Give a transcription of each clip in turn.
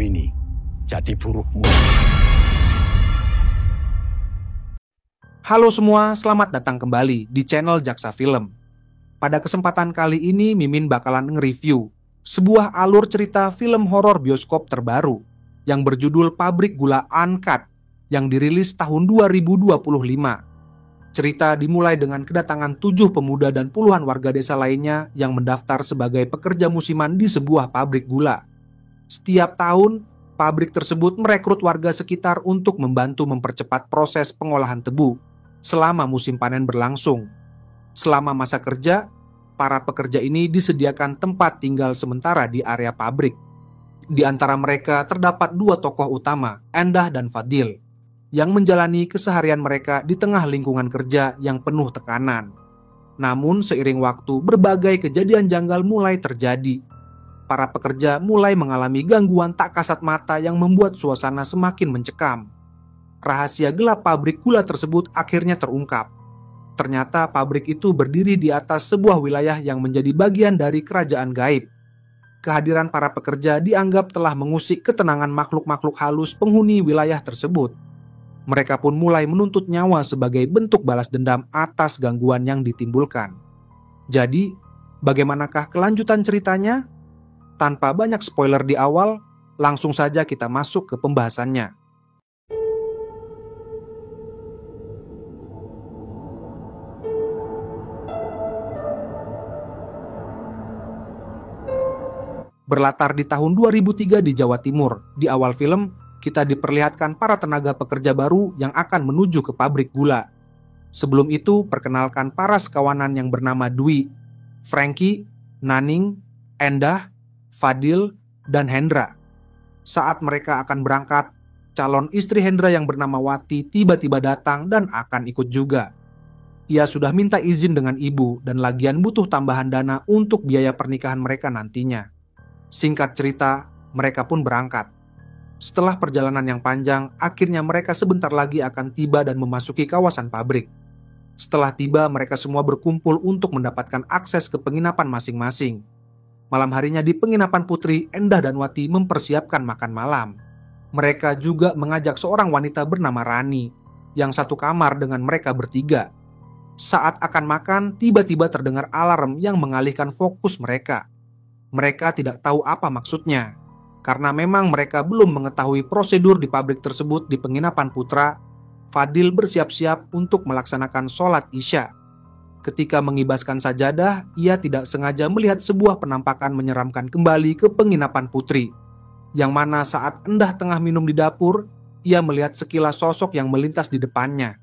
ini jadi buruhmu. Halo semua, selamat datang kembali di channel Jaksa Film. Pada kesempatan kali ini Mimin bakalan nge-review sebuah alur cerita film horor bioskop terbaru yang berjudul Pabrik Gula Uncut yang dirilis tahun 2025. Cerita dimulai dengan kedatangan 7 pemuda dan puluhan warga desa lainnya yang mendaftar sebagai pekerja musiman di sebuah pabrik gula. Setiap tahun, pabrik tersebut merekrut warga sekitar untuk membantu mempercepat proses pengolahan tebu selama musim panen berlangsung. Selama masa kerja, para pekerja ini disediakan tempat tinggal sementara di area pabrik. Di antara mereka terdapat 2 tokoh utama, Endah dan Fadil, yang menjalani keseharian mereka di tengah lingkungan kerja yang penuh tekanan. Namun seiring waktu, berbagai kejadian janggal mulai terjadi. Para pekerja mulai mengalami gangguan tak kasat mata yang membuat suasana semakin mencekam. Rahasia gelap pabrik gula tersebut akhirnya terungkap. Ternyata pabrik itu berdiri di atas sebuah wilayah yang menjadi bagian dari kerajaan gaib. Kehadiran para pekerja dianggap telah mengusik ketenangan makhluk-makhluk halus penghuni wilayah tersebut. Mereka pun mulai menuntut nyawa sebagai bentuk balas dendam atas gangguan yang ditimbulkan. Jadi, bagaimanakah kelanjutan ceritanya? Tanpa banyak spoiler di awal, langsung saja kita masuk ke pembahasannya. Berlatar di tahun 2003 di Jawa Timur, di awal film, kita diperlihatkan para tenaga pekerja baru yang akan menuju ke pabrik gula. Sebelum itu, perkenalkan para sekawanan yang bernama Dwi, Frankie, Naning, Endah, Fadil, dan Hendra. Saat mereka akan berangkat, calon istri Hendra yang bernama Wati tiba-tiba datang dan akan ikut juga. Ia sudah minta izin dengan ibu dan lagian butuh tambahan dana untuk biaya pernikahan mereka nantinya. Singkat cerita, mereka pun berangkat. Setelah perjalanan yang panjang, akhirnya mereka sebentar lagi akan tiba dan memasuki kawasan pabrik. Setelah tiba, mereka semua berkumpul untuk mendapatkan akses ke penginapan masing-masing. Malam harinya di penginapan Putri, Endah dan Wati mempersiapkan makan malam. Mereka juga mengajak seorang wanita bernama Rani, yang satu kamar dengan mereka bertiga. Saat akan makan, tiba-tiba terdengar alarm yang mengalihkan fokus mereka. Mereka tidak tahu apa maksudnya, karena memang mereka belum mengetahui prosedur di pabrik tersebut. Di penginapan Putra, Fadil bersiap-siap untuk melaksanakan sholat Isya. Ketika mengibaskan sajadah, ia tidak sengaja melihat sebuah penampakan menyeramkan kembali ke penginapan Putri, yang mana saat Endah tengah minum di dapur, ia melihat sekilas sosok yang melintas di depannya.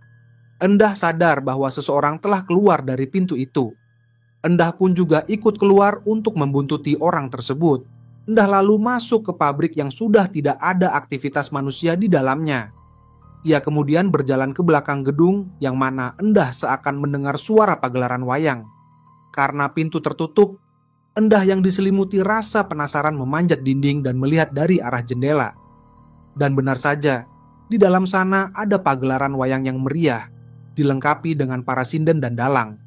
Endah sadar bahwa seseorang telah keluar dari pintu itu. Endah pun juga ikut keluar untuk membuntuti orang tersebut. Endah lalu masuk ke pabrik yang sudah tidak ada aktivitas manusia di dalamnya. Ia kemudian berjalan ke belakang gedung yang mana Endah seakan mendengar suara pagelaran wayang. Karena pintu tertutup, Endah yang diselimuti rasa penasaran memanjat dinding dan melihat dari arah jendela. Dan benar saja, di dalam sana ada pagelaran wayang yang meriah, dilengkapi dengan para sinden dan dalang.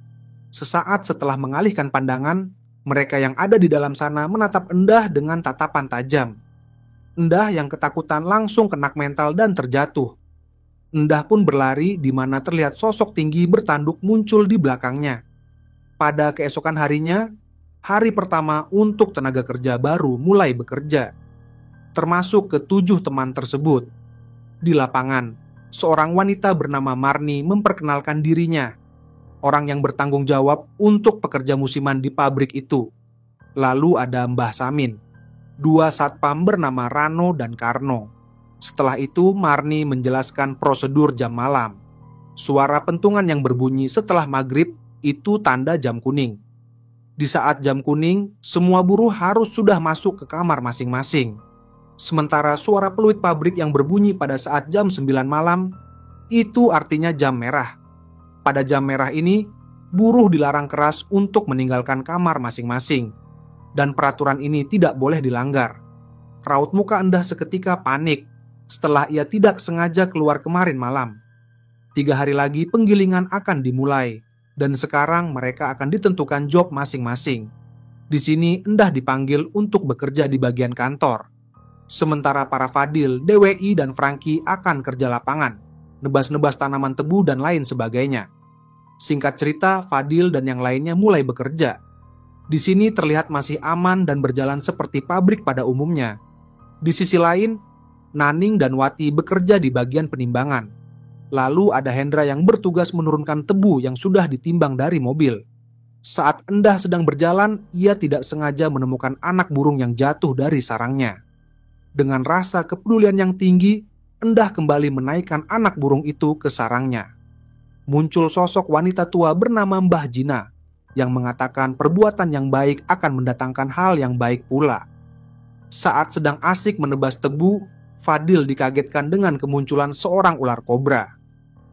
Sesaat setelah mengalihkan pandangan, mereka yang ada di dalam sana menatap Endah dengan tatapan tajam. Endah yang ketakutan langsung kena mental dan terjatuh. Endah pun berlari di mana terlihat sosok tinggi bertanduk muncul di belakangnya. Pada keesokan harinya, hari pertama untuk tenaga kerja baru mulai bekerja, termasuk ke-7 teman tersebut. Di lapangan, seorang wanita bernama Marni memperkenalkan dirinya, orang yang bertanggung jawab untuk pekerja musiman di pabrik itu. Lalu ada Mbah Samin, 2 satpam bernama Rano dan Karno. Setelah itu Marni menjelaskan prosedur jam malam. Suara pentungan yang berbunyi setelah maghrib itu tanda jam kuning. Di saat jam kuning, semua buruh harus sudah masuk ke kamar masing-masing. Sementara suara peluit pabrik yang berbunyi pada saat jam 9 malam, itu artinya jam merah. Pada jam merah ini, buruh dilarang keras untuk meninggalkan kamar masing-masing. Dan peraturan ini tidak boleh dilanggar. Raut muka Endah seketika panik setelah ia tidak sengaja keluar kemarin malam. 3 hari lagi penggilingan akan dimulai, dan sekarang mereka akan ditentukan job masing-masing. Di sini Endah dipanggil untuk bekerja di bagian kantor. Sementara para Fadil, DWI, dan Franky akan kerja lapangan, nebas-nebas tanaman tebu dan lain sebagainya. Singkat cerita, Fadil dan yang lainnya mulai bekerja. Di sini terlihat masih aman dan berjalan seperti pabrik pada umumnya. Di sisi lain, Naning dan Wati bekerja di bagian penimbangan. Lalu ada Hendra yang bertugas menurunkan tebu yang sudah ditimbang dari mobil. Saat Endah sedang berjalan, ia tidak sengaja menemukan anak burung yang jatuh dari sarangnya. Dengan rasa kepedulian yang tinggi, Endah kembali menaikkan anak burung itu ke sarangnya. Muncul sosok wanita tua bernama Mbah Jina yang mengatakan perbuatan yang baik akan mendatangkan hal yang baik pula. Saat sedang asik menebas tebu, Fadil dikagetkan dengan kemunculan seorang ular kobra.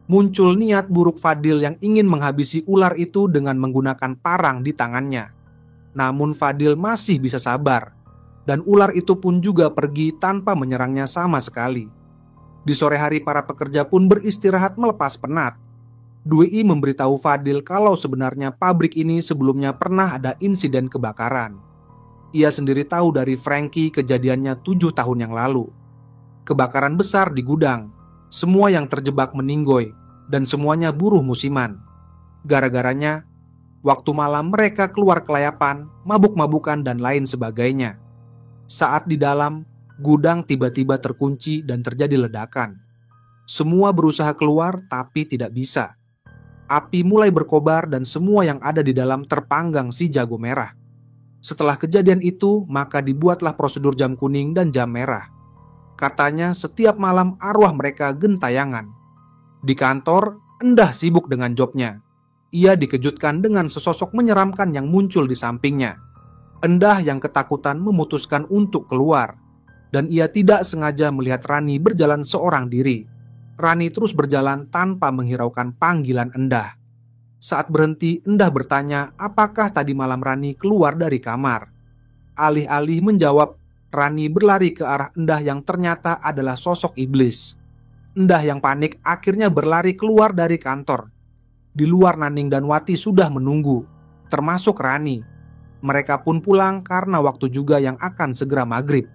Muncul niat buruk Fadil yang ingin menghabisi ular itu dengan menggunakan parang di tangannya. Namun Fadil masih bisa sabar, dan ular itu pun juga pergi tanpa menyerangnya sama sekali. Di sore hari para pekerja pun beristirahat melepas penat. Dwi memberitahu Fadil kalau sebenarnya pabrik ini sebelumnya pernah ada insiden kebakaran. Ia sendiri tahu dari Franky kejadiannya 7 tahun yang lalu. Kebakaran besar di gudang, semua yang terjebak meninggoy, dan semuanya buruh musiman. Gara-garanya, waktu malam mereka keluar kelayapan, mabuk-mabukan dan lain sebagainya. Saat di dalam, gudang tiba-tiba terkunci dan terjadi ledakan. Semua berusaha keluar tapi tidak bisa. Api mulai berkobar dan semua yang ada di dalam terpanggang si jago merah. Setelah kejadian itu, maka dibuatlah prosedur jam kuning dan jam merah. Katanya setiap malam arwah mereka gentayangan. Di kantor, Endah sibuk dengan jobnya. Ia dikejutkan dengan sesosok menyeramkan yang muncul di sampingnya. Endah yang ketakutan memutuskan untuk keluar. Dan ia tidak sengaja melihat Rani berjalan seorang diri. Rani terus berjalan tanpa menghiraukan panggilan Endah. Saat berhenti, Endah bertanya apakah tadi malam Rani keluar dari kamar. Alih-alih menjawab, Rani berlari ke arah Endah yang ternyata adalah sosok iblis. Endah yang panik akhirnya berlari keluar dari kantor. Di luar Naning dan Wati sudah menunggu, termasuk Rani. Mereka pun pulang karena waktu juga yang akan segera maghrib.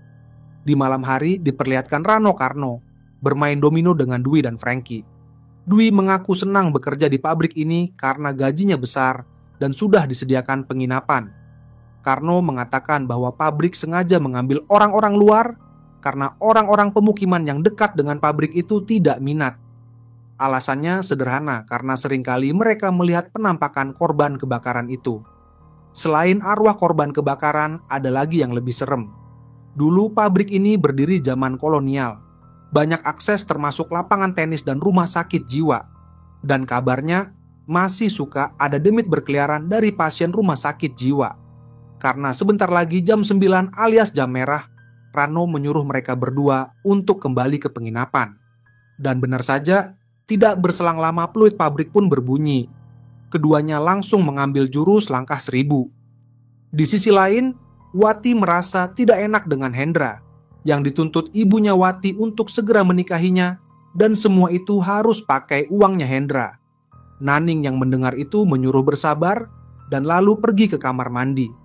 Di malam hari diperlihatkan Rano Karno bermain domino dengan Dwi dan Franky. Dwi mengaku senang bekerja di pabrik ini karena gajinya besar dan sudah disediakan penginapan. Karno mengatakan bahwa pabrik sengaja mengambil orang-orang luar karena orang-orang pemukiman yang dekat dengan pabrik itu tidak minat. Alasannya sederhana karena seringkali mereka melihat penampakan korban kebakaran itu. Selain arwah korban kebakaran, ada lagi yang lebih serem. Dulu pabrik ini berdiri zaman kolonial. Banyak akses termasuk lapangan tenis dan rumah sakit jiwa. Dan kabarnya masih suka ada demit berkeliaran dari pasien rumah sakit jiwa. Karena sebentar lagi jam 9 alias jam merah, Rano menyuruh mereka berdua untuk kembali ke penginapan. Dan benar saja, tidak berselang lama peluit pabrik pun berbunyi. Keduanya langsung mengambil jurus langkah 1000. Di sisi lain, Wati merasa tidak enak dengan Hendra, yang dituntut ibunya Wati untuk segera menikahinya, dan semua itu harus pakai uangnya Hendra. Naning yang mendengar itu menyuruh bersabar, dan lalu pergi ke kamar mandi.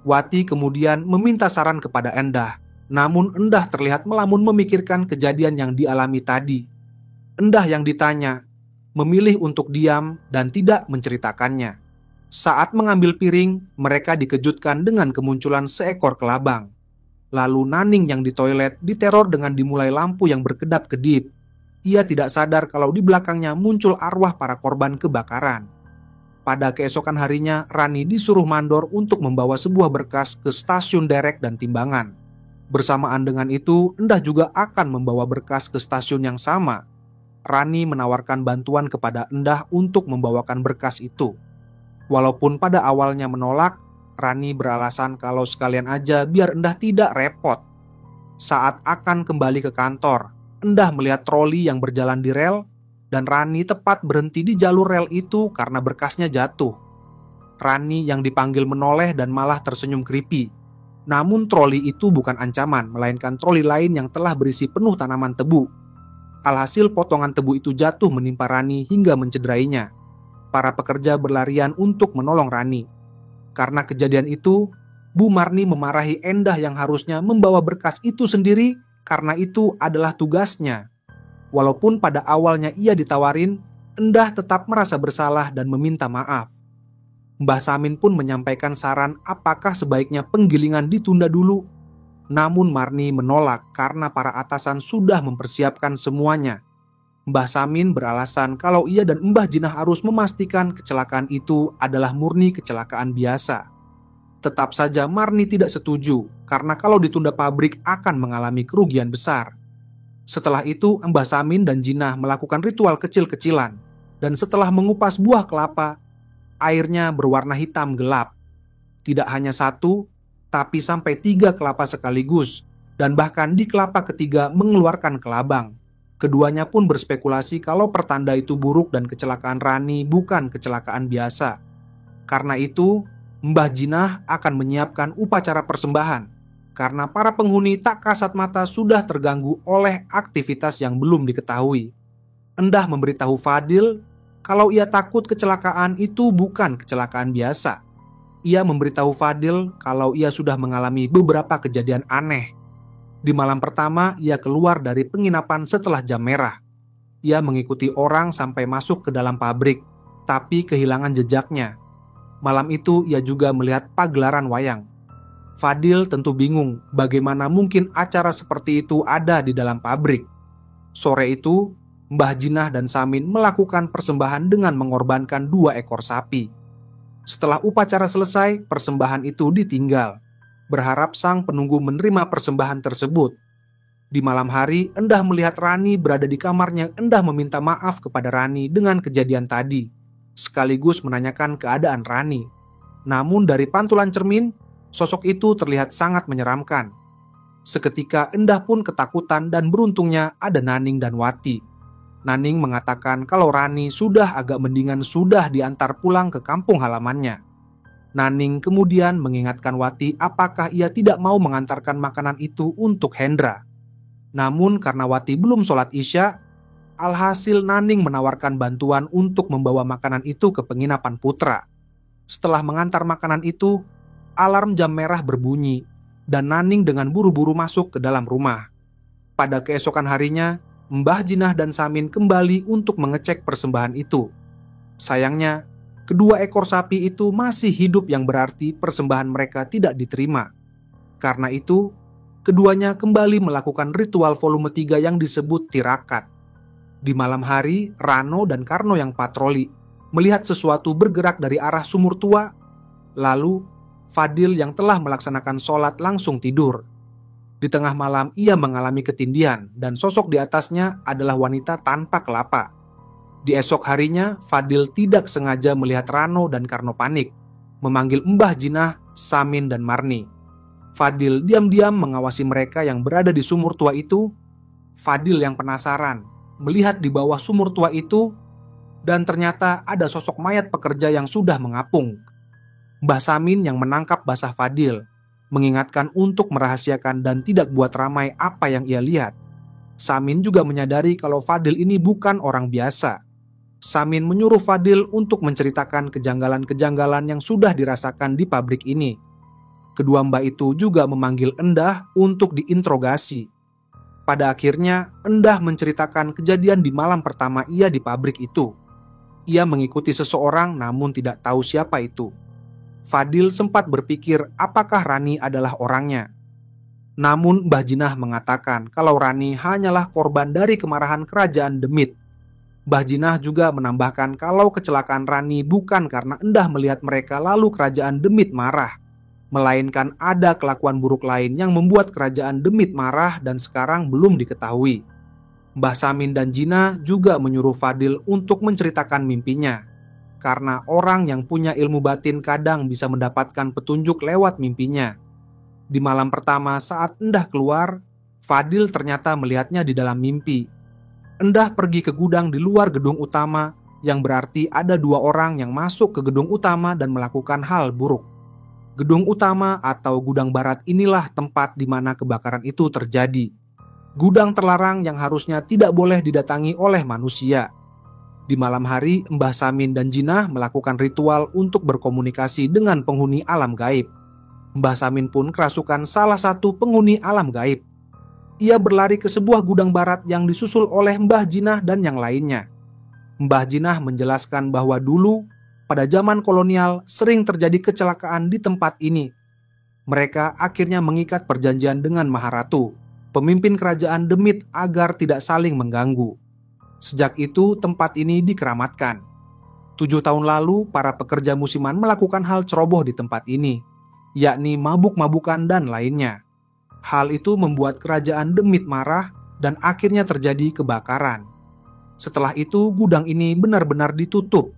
Wati kemudian meminta saran kepada Endah, namun Endah terlihat melamun memikirkan kejadian yang dialami tadi. Endah yang ditanya, memilih untuk diam dan tidak menceritakannya. Saat mengambil piring, mereka dikejutkan dengan kemunculan seekor kelabang. Lalu Naning yang di toilet diteror dengan dimulai lampu yang berkedap-kedip. Ia tidak sadar kalau di belakangnya muncul arwah para korban kebakaran. Pada keesokan harinya, Rani disuruh mandor untuk membawa sebuah berkas ke stasiun derek dan timbangan. Bersamaan dengan itu, Endah juga akan membawa berkas ke stasiun yang sama. Rani menawarkan bantuan kepada Endah untuk membawakan berkas itu. Walaupun pada awalnya menolak, Rani beralasan kalau sekalian aja biar Endah tidak repot. Saat akan kembali ke kantor, Endah melihat troli yang berjalan di rel, dan Rani tepat berhenti di jalur rel itu karena berkasnya jatuh. Rani yang dipanggil menoleh dan malah tersenyum creepy. Namun troli itu bukan ancaman, melainkan troli lain yang telah berisi penuh tanaman tebu. Alhasil potongan tebu itu jatuh menimpa Rani hingga mencederainya. Para pekerja berlarian untuk menolong Rani. Karena kejadian itu, Bu Marni memarahi Endah yang harusnya membawa berkas itu sendiri karena itu adalah tugasnya. Walaupun pada awalnya ia ditawarin, Endah tetap merasa bersalah dan meminta maaf. Mbah Samin pun menyampaikan saran apakah sebaiknya penggilingan ditunda dulu. Namun Marni menolak karena para atasan sudah mempersiapkan semuanya. Mbah Samin beralasan kalau ia dan Mbah Jinah harus memastikan kecelakaan itu adalah murni kecelakaan biasa. Tetap saja Marni tidak setuju karena kalau ditunda pabrik akan mengalami kerugian besar. Setelah itu Mbah Samin dan Jinah melakukan ritual kecil-kecilan dan setelah mengupas buah kelapa, airnya berwarna hitam gelap. Tidak hanya satu, tapi sampai 3 kelapa sekaligus dan bahkan di kelapa ketiga mengeluarkan kelabang. Keduanya pun berspekulasi kalau pertanda itu buruk dan kecelakaan Rani bukan kecelakaan biasa. Karena itu, Mbah Jinah akan menyiapkan upacara persembahan karena para penghuni tak kasat mata sudah terganggu oleh aktivitas yang belum diketahui. Endah memberitahu Fadil kalau ia takut kecelakaan itu bukan kecelakaan biasa. Ia memberitahu Fadil kalau ia sudah mengalami beberapa kejadian aneh. Di malam pertama, ia keluar dari penginapan setelah jam merah. Ia mengikuti orang sampai masuk ke dalam pabrik, tapi kehilangan jejaknya. Malam itu, ia juga melihat pagelaran wayang. Fadil tentu bingung bagaimana mungkin acara seperti itu ada di dalam pabrik. Sore itu, Mbah Jinah dan Samin melakukan persembahan dengan mengorbankan 2 ekor sapi. Setelah upacara selesai, persembahan itu ditinggal, berharap sang penunggu menerima persembahan tersebut. Di malam hari, Endah melihat Rani berada di kamarnya. Endah meminta maaf kepada Rani dengan kejadian tadi, sekaligus menanyakan keadaan Rani. Namun dari pantulan cermin, sosok itu terlihat sangat menyeramkan. Seketika Endah pun ketakutan dan beruntungnya ada Naning dan Wati. Naning mengatakan kalau Rani sudah agak mendingan sudah diantar pulang ke kampung halamannya. Naning kemudian mengingatkan Wati apakah ia tidak mau mengantarkan makanan itu untuk Hendra. Namun karena Wati belum sholat Isya, alhasil Naning menawarkan bantuan untuk membawa makanan itu ke penginapan Putra. Setelah mengantar makanan itu, alarm jam merah berbunyi dan Naning dengan buru-buru masuk ke dalam rumah. Pada keesokan harinya, Mbah Jinah dan Samin kembali untuk mengecek persembahan itu. Sayangnya, kedua ekor sapi itu masih hidup yang berarti persembahan mereka tidak diterima. Karena itu, keduanya kembali melakukan ritual volume 3 yang disebut tirakat. Di malam hari, Rano dan Karno yang patroli melihat sesuatu bergerak dari arah sumur tua. Lalu, Fadil yang telah melaksanakan sholat langsung tidur. Di tengah malam ia mengalami ketindihan dan sosok di atasnya adalah wanita tanpa kelapa. Di esok harinya, Fadil tidak sengaja melihat Rano dan Karno panik, memanggil Mbah Jinah, Samin, dan Marni. Fadil diam-diam mengawasi mereka yang berada di sumur tua itu. Fadil yang penasaran melihat di bawah sumur tua itu, dan ternyata ada sosok mayat pekerja yang sudah mengapung. Mbah Samin yang menangkap basah Fadil, mengingatkan untuk merahasiakan dan tidak buat ramai apa yang ia lihat. Samin juga menyadari kalau Fadil ini bukan orang biasa. Samin menyuruh Fadil untuk menceritakan kejanggalan-kejanggalan yang sudah dirasakan di pabrik ini. Kedua mbak itu juga memanggil Endah untuk diinterogasi. Pada akhirnya, Endah menceritakan kejadian di malam pertama ia di pabrik itu. Ia mengikuti seseorang namun tidak tahu siapa itu. Fadil sempat berpikir apakah Rani adalah orangnya. Namun Mbah Jinah mengatakan kalau Rani hanyalah korban dari kemarahan kerajaan Demit. Mbah Jinah juga menambahkan kalau kecelakaan Rani bukan karena Endah melihat mereka lalu kerajaan Demit marah, melainkan ada kelakuan buruk lain yang membuat kerajaan Demit marah dan sekarang belum diketahui. Mbah Samin dan Jinah juga menyuruh Fadil untuk menceritakan mimpinya, karena orang yang punya ilmu batin kadang bisa mendapatkan petunjuk lewat mimpinya. Di malam pertama saat Endah keluar, Fadil ternyata melihatnya di dalam mimpi. Endah pergi ke gudang di luar gedung utama, yang berarti ada 2 orang yang masuk ke gedung utama dan melakukan hal buruk. Gedung utama atau gudang barat inilah tempat di mana kebakaran itu terjadi. Gudang terlarang yang harusnya tidak boleh didatangi oleh manusia. Di malam hari, Mbah Samin dan Jinah melakukan ritual untuk berkomunikasi dengan penghuni alam gaib. Mbah Samin pun kerasukan salah satu penghuni alam gaib. Ia berlari ke sebuah gudang barat yang disusul oleh Mbah Jinah dan yang lainnya. Mbah Jinah menjelaskan bahwa dulu, pada zaman kolonial, sering terjadi kecelakaan di tempat ini. Mereka akhirnya mengikat perjanjian dengan Maharatu, pemimpin kerajaan Demit, agar tidak saling mengganggu. Sejak itu, tempat ini dikeramatkan. 7 tahun lalu, para pekerja musiman melakukan hal ceroboh di tempat ini, yakni mabuk-mabukan dan lainnya. Hal itu membuat kerajaan Demit marah dan akhirnya terjadi kebakaran. Setelah itu, gudang ini benar-benar ditutup.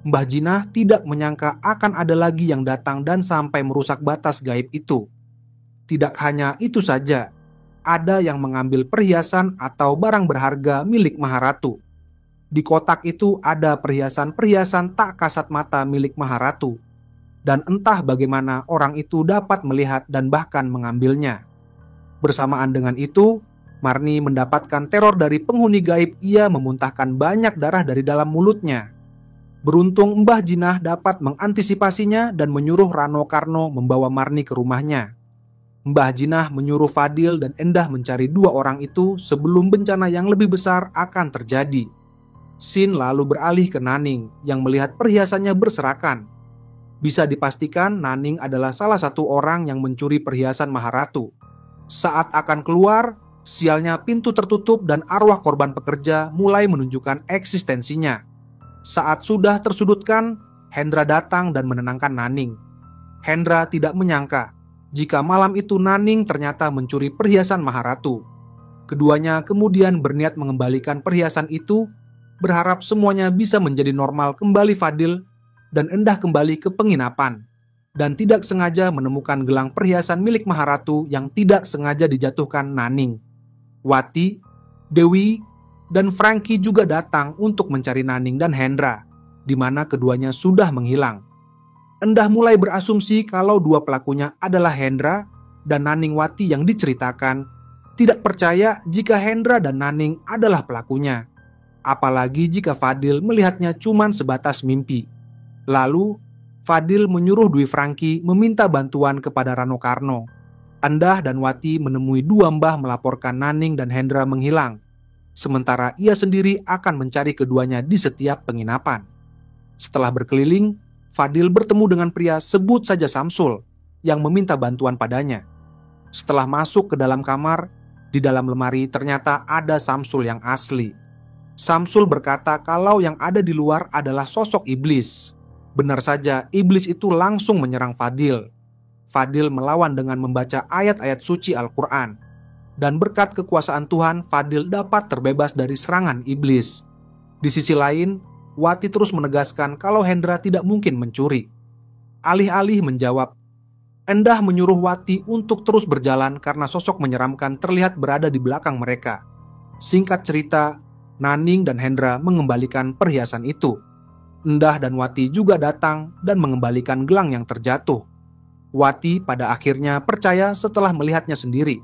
Mbah Jinah tidak menyangka akan ada lagi yang datang dan sampai merusak batas gaib itu. Tidak hanya itu saja, ada yang mengambil perhiasan atau barang berharga milik Maharatu. Di kotak itu ada perhiasan-perhiasan tak kasat mata milik Maharatu. Dan entah bagaimana orang itu dapat melihat dan bahkan mengambilnya. Bersamaan dengan itu, Marni mendapatkan teror dari penghuni gaib. Ia memuntahkan banyak darah dari dalam mulutnya. Beruntung Mbah Jinah dapat mengantisipasinya dan menyuruh Rano Karno membawa Marni ke rumahnya. Mbah Jinah menyuruh Fadil dan Endah mencari 2 orang itu sebelum bencana yang lebih besar akan terjadi. Sin lalu beralih ke Naning yang melihat perhiasannya berserakan. Bisa dipastikan Naning adalah salah satu orang yang mencuri perhiasan Maharatu. Saat akan keluar, sialnya pintu tertutup dan arwah korban pekerja mulai menunjukkan eksistensinya. Saat sudah tersudutkan, Hendra datang dan menenangkan Naning. Hendra tidak menyangka jika malam itu Naning ternyata mencuri perhiasan Maharatu. Keduanya kemudian berniat mengembalikan perhiasan itu, berharap semuanya bisa menjadi normal kembali. Fadil dan Endah kembali ke penginapan dan tidak sengaja menemukan gelang perhiasan milik Maharatu yang tidak sengaja dijatuhkan Naning. Wati, Dewi, dan Franky juga datang untuk mencari Naning dan Hendra, di mana keduanya sudah menghilang. Endah mulai berasumsi kalau 2 pelakunya adalah Hendra dan Naning Wati yang diceritakan, tidak percaya jika Hendra dan Naning adalah pelakunya. Apalagi jika Fadil melihatnya cuma sebatas mimpi. Lalu, Fadil menyuruh Dwi Franky meminta bantuan kepada Rano Karno. Endah dan Wati menemui 2 mbah melaporkan Naning dan Hendra menghilang. Sementara ia sendiri akan mencari keduanya di setiap penginapan. Setelah berkeliling, Fadil bertemu dengan pria sebut saja Samsul yang meminta bantuan padanya. Setelah masuk ke dalam kamar, di dalam lemari ternyata ada Samsul yang asli. Samsul berkata kalau yang ada di luar adalah sosok iblis. Benar saja, iblis itu langsung menyerang Fadil. Fadil melawan dengan membaca ayat-ayat suci Al-Quran. Dan berkat kekuasaan Tuhan, Fadil dapat terbebas dari serangan iblis. Di sisi lain, Wati terus menegaskan kalau Hendra tidak mungkin mencuri. Alih-alih menjawab, Endah menyuruh Wati untuk terus berjalan karena sosok menyeramkan terlihat berada di belakang mereka. Singkat cerita, Naning dan Hendra mengembalikan perhiasan itu. Endah dan Wati juga datang dan mengembalikan gelang yang terjatuh. Wati pada akhirnya percaya setelah melihatnya sendiri.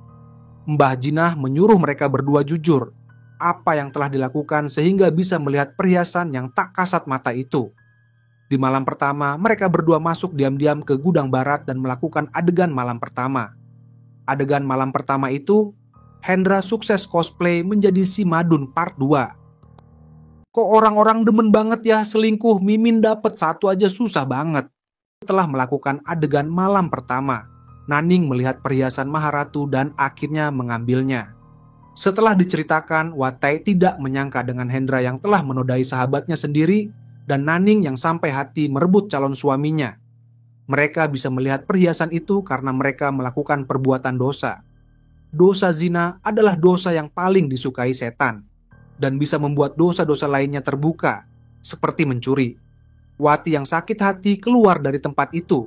Mbah Jinah menyuruh mereka berdua jujur apa yang telah dilakukan sehingga bisa melihat perhiasan yang tak kasat mata itu. Di malam pertama, mereka berdua masuk diam-diam ke gudang barat dan melakukan adegan malam pertama. Adegan malam pertama itu, Hendra sukses cosplay menjadi si Madun part 2. Kok orang-orang demen banget ya selingkuh, Mimin dapet 1 aja susah banget. Setelah melakukan adegan malam pertama, Naning melihat perhiasan Maharatu dan akhirnya mengambilnya. Setelah diceritakan, Watai tidak menyangka dengan Hendra yang telah menodai sahabatnya sendiri dan Naning yang sampai hati merebut calon suaminya. Mereka bisa melihat perhiasan itu karena mereka melakukan perbuatan dosa. Dosa zina adalah dosa yang paling disukai setan dan bisa membuat dosa-dosa lainnya terbuka, seperti mencuri. Wati yang sakit hati keluar dari tempat itu.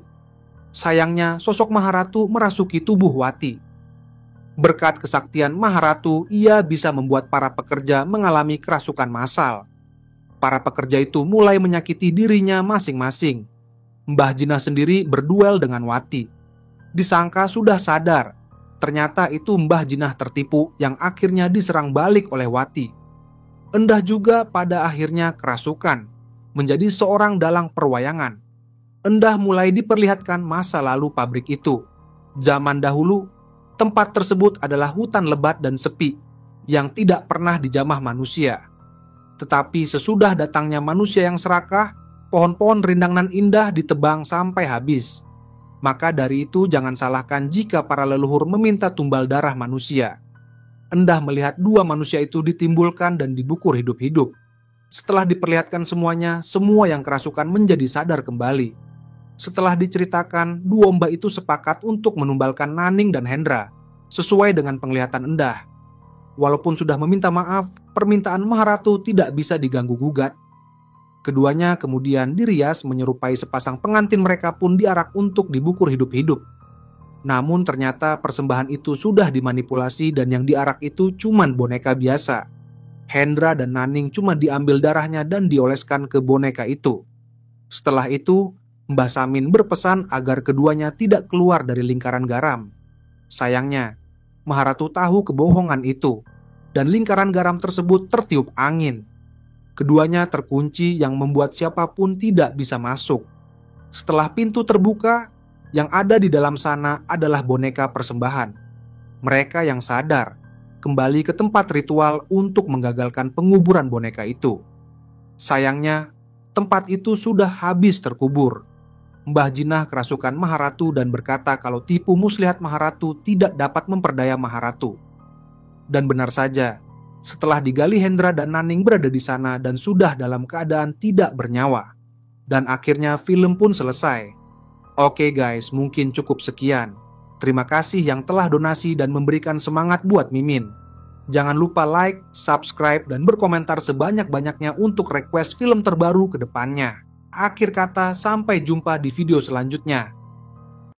Sayangnya, sosok Maharatu merasuki tubuh Wati. Berkat kesaktian Maharatu, ia bisa membuat para pekerja mengalami kerasukan massal. Para pekerja itu mulai menyakiti dirinya masing-masing. Mbah Jinah sendiri berduel dengan Wati. Disangka sudah sadar, ternyata itu Mbah Jinah tertipu yang akhirnya diserang balik oleh Wati. Endah juga pada akhirnya kerasukan, menjadi seorang dalang perwayangan. Endah mulai diperlihatkan masa lalu pabrik itu. Zaman dahulu, tempat tersebut adalah hutan lebat dan sepi yang tidak pernah dijamah manusia. Tetapi sesudah datangnya manusia yang serakah, pohon-pohon rindang nan indah ditebang sampai habis. Maka dari itu jangan salahkan jika para leluhur meminta tumbal darah manusia. Endah melihat dua manusia itu ditimbulkan dan dibukur hidup-hidup. Setelah diperlihatkan semuanya, semua yang kerasukan menjadi sadar kembali. Setelah diceritakan, dua domba itu sepakat untuk menumbalkan Naning dan Hendra, sesuai dengan penglihatan Endah. Walaupun sudah meminta maaf, permintaan Maharatu tidak bisa diganggu-gugat. Keduanya kemudian dirias menyerupai sepasang pengantin, mereka pun diarak untuk dibukur hidup-hidup. Namun ternyata persembahan itu sudah dimanipulasi dan yang diarak itu cuman boneka biasa. Hendra dan Naning cuma diambil darahnya dan dioleskan ke boneka itu. Setelah itu, Mbah Samin berpesan agar keduanya tidak keluar dari lingkaran garam. Sayangnya, Maharatu tahu kebohongan itu, dan lingkaran garam tersebut tertiup angin. Keduanya terkunci yang membuat siapapun tidak bisa masuk. Setelah pintu terbuka, yang ada di dalam sana adalah boneka persembahan. Mereka yang sadar kembali ke tempat ritual untuk menggagalkan penguburan boneka itu. Sayangnya, tempat itu sudah habis terkubur. Mbah Jinah kerasukan Maharatu dan berkata kalau tipu muslihat Maharatu tidak dapat memperdaya Maharatu. Dan benar saja, setelah digali Hendra dan Naning berada di sana dan sudah dalam keadaan tidak bernyawa. Dan akhirnya film pun selesai. Oke guys, mungkin cukup sekian. Terima kasih yang telah donasi dan memberikan semangat buat Mimin. Jangan lupa like, subscribe, dan berkomentar sebanyak-banyaknya untuk request film terbaru ke depannya. Akhir kata, sampai jumpa di video selanjutnya.